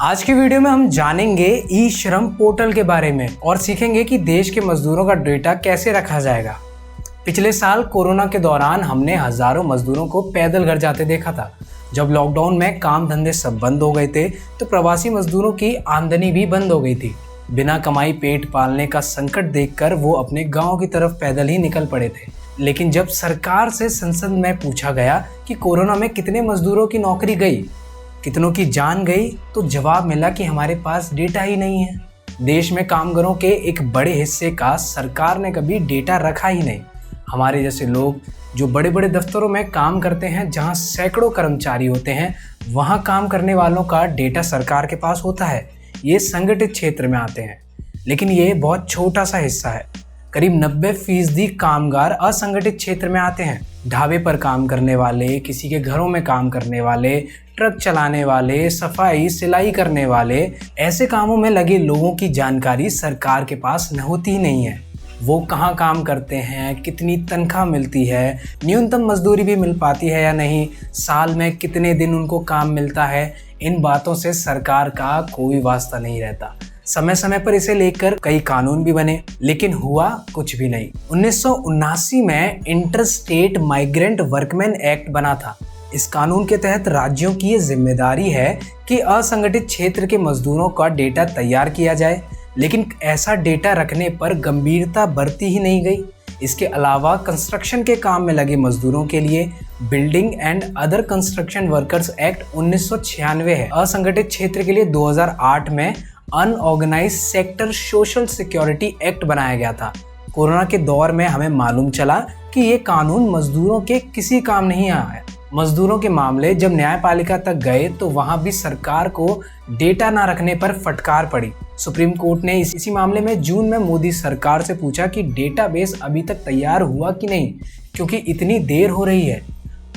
आज की वीडियो में हम जानेंगे ई श्रम पोर्टल के बारे में और सीखेंगे कि देश के मजदूरों का डेटा कैसे रखा जाएगा। पिछले साल कोरोना के दौरान हमने हजारों मजदूरों को पैदल घर जाते देखा था। जब लॉकडाउन में काम धंधे सब बंद हो गए थे तो प्रवासी मजदूरों की आमदनी भी बंद हो गई थी। बिना कमाई पेट पालने का संकट देखकर वो अपने गाँव की तरफ पैदल ही निकल पड़े थे। लेकिन जब सरकार से संसद में पूछा गया कि कोरोना में कितने मजदूरों की नौकरी गई, कितनों की जान गई, तो जवाब मिला कि हमारे पास डेटा ही नहीं है। देश में कामगारों के एक बड़े हिस्से का सरकार ने कभी डेटा रखा ही नहीं। हमारे जैसे लोग जो बड़े बड़े दफ्तरों में काम करते हैं, जहां सैकड़ों कर्मचारी होते हैं, वहां काम करने वालों का डेटा सरकार के पास होता है। ये संगठित क्षेत्र में आते हैं, लेकिन ये बहुत छोटा सा हिस्सा है। करीब 90% कामगार असंगठित क्षेत्र में आते हैं। ढाबे पर काम करने वाले, किसी के घरों में काम करने वाले, ट्रक चलाने वाले, सफाई सिलाई करने वाले, ऐसे कामों में लगे लोगों की जानकारी सरकार के पास होती ही नहीं है। वो कहाँ काम करते हैं, कितनी तनख्वाह मिलती है, न्यूनतम मजदूरी भी मिल पाती है या नहीं, साल में कितने दिन उनको काम मिलता है, इन बातों से सरकार का कोई वास्ता नहीं रहता। समय समय पर इसे लेकर कई कानून भी बने, लेकिन हुआ कुछ भी नहीं। 1979 में inter state migrant workman act बना था। इस कानून के तहत राज्यों की ये जिम्मेदारी है कि असंगठित क्षेत्र के मजदूरों का डेटा तैयार किया जाए, लेकिन ऐसा डेटा रखने पर गंभीरता बरती ही नहीं गई। इसके अलावा कंस्ट्रक्शन के काम में लगे मजदूरों के लिए building and other construction workers act 1996 है। असंगठित क्षेत्र के लिए 2008 में unorganised sector social security act बनाया गया था। कोरोना के दौर में हमें मालूम चला कि ये कानून मजदूरों के किसी काम नहीं आया है। मजदूरों के मामले जब न्यायपालिका तक गए तो वहां भी सरकार को डेटा ना रखने पर फटकार पड़ी। सुप्रीम कोर्ट ने इसी मामले में जून में मोदी सरकार से पूछा कि डेटाबेस अभी तक तैयार हुआ कि नहीं, क्योंकि इतनी देर हो रही है।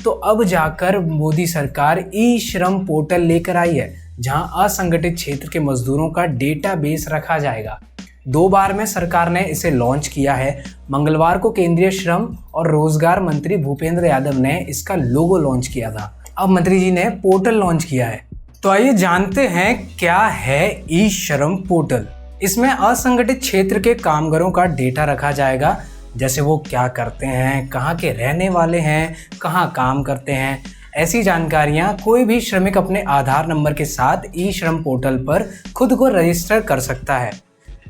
तो अब जाकर मोदी सरकार ई श्रम पोर्टल लेकर आई है, जहां असंगठित क्षेत्र के मजदूरों का डेटाबेस रखा जाएगा। 2 बार में सरकार ने इसे लॉन्च किया है। मंगलवार को केंद्रीय श्रम और रोजगार मंत्री भूपेंद्र यादव ने इसका लोगो लॉन्च किया था। अब मंत्री जी ने पोर्टल लॉन्च किया है। तो आइए जानते हैं क्या है ई श्रम पोर्टल। इसमें असंगठित क्षेत्र के कामगारों का डेटा रखा जाएगा, जैसे वो क्या करते हैं, कहाँ के रहने वाले हैं, कहाँ काम करते हैं। ऐसी जानकारियां कोई भी श्रमिक अपने आधार नंबर के साथ ई श्रम पोर्टल पर खुद को रजिस्टर कर सकता है।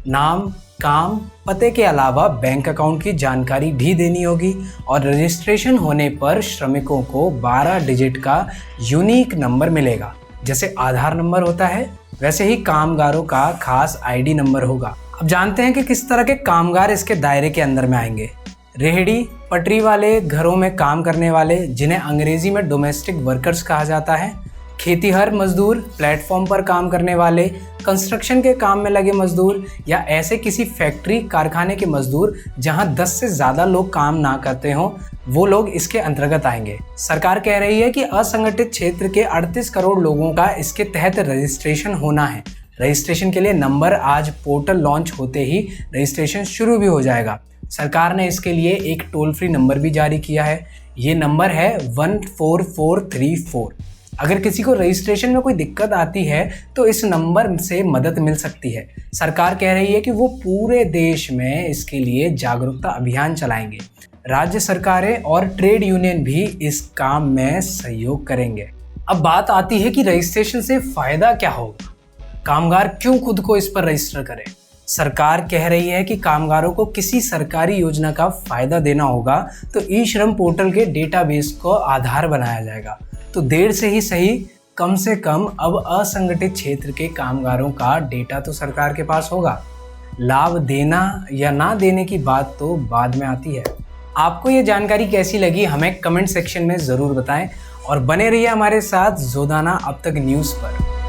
नाम, काम, पते के अलावा बैंक अकाउंट की जानकारी भी देनी होगी और रजिस्ट्रेशन होने पर श्रमिकों को 12 डिजिट का यूनिक नंबर मिलेगा। जैसे आधार नंबर होता है, वैसे ही कामगारों का खास आईडी नंबर होगा। अब जानते हैं कि किस तरह के कामगार इसके दायरे के अंदर में आएंगे। रेहड़ी पटरी वाले, घरों में काम करने वाले, जिन्हें अंग्रेजी में डोमेस्टिक वर्कर्स कहा जाता है, खेतीहर मजदूर, प्लेटफॉर्म पर काम करने वाले, कंस्ट्रक्शन के काम में लगे मजदूर, या ऐसे किसी फैक्ट्री कारखाने के मजदूर जहां 10 से ज़्यादा लोग काम ना करते हों, वो लोग इसके अंतर्गत आएंगे। सरकार कह रही है कि असंगठित क्षेत्र के 38 करोड़ लोगों का इसके तहत रजिस्ट्रेशन होना है। रजिस्ट्रेशन के लिए नंबर आज पोर्टल लॉन्च होते ही रजिस्ट्रेशन शुरू भी हो जाएगा। सरकार ने इसके लिए एक टोल फ्री नंबर भी जारी किया है। ये नंबर है 14434। अगर किसी को रजिस्ट्रेशन में कोई दिक्कत आती है तो इस नंबर से मदद मिल सकती है। सरकार कह रही है कि वो पूरे देश में इसके लिए जागरूकता अभियान चलाएंगे। राज्य सरकारें और ट्रेड यूनियन भी इस काम में सहयोग करेंगे। अब बात आती है कि रजिस्ट्रेशन से फायदा क्या होगा, कामगार क्यों खुद को इस पर रजिस्टर करें। सरकार कह रही है कि कामगारों को किसी सरकारी योजना का फायदा देना होगा तो ई श्रम पोर्टल के डेटाबेस को आधार बनाया जाएगा। तो देर से ही सही, कम से कम अब असंगठित क्षेत्र के कामगारों का डेटा तो सरकार के पास होगा। लाभ देना या ना देने की बात तो बाद में आती है। आपको ये जानकारी कैसी लगी हमें कमेंट सेक्शन में ज़रूर बताएं और बने रहिए हमारे साथ ज़ोदाना अब तक न्यूज़ पर।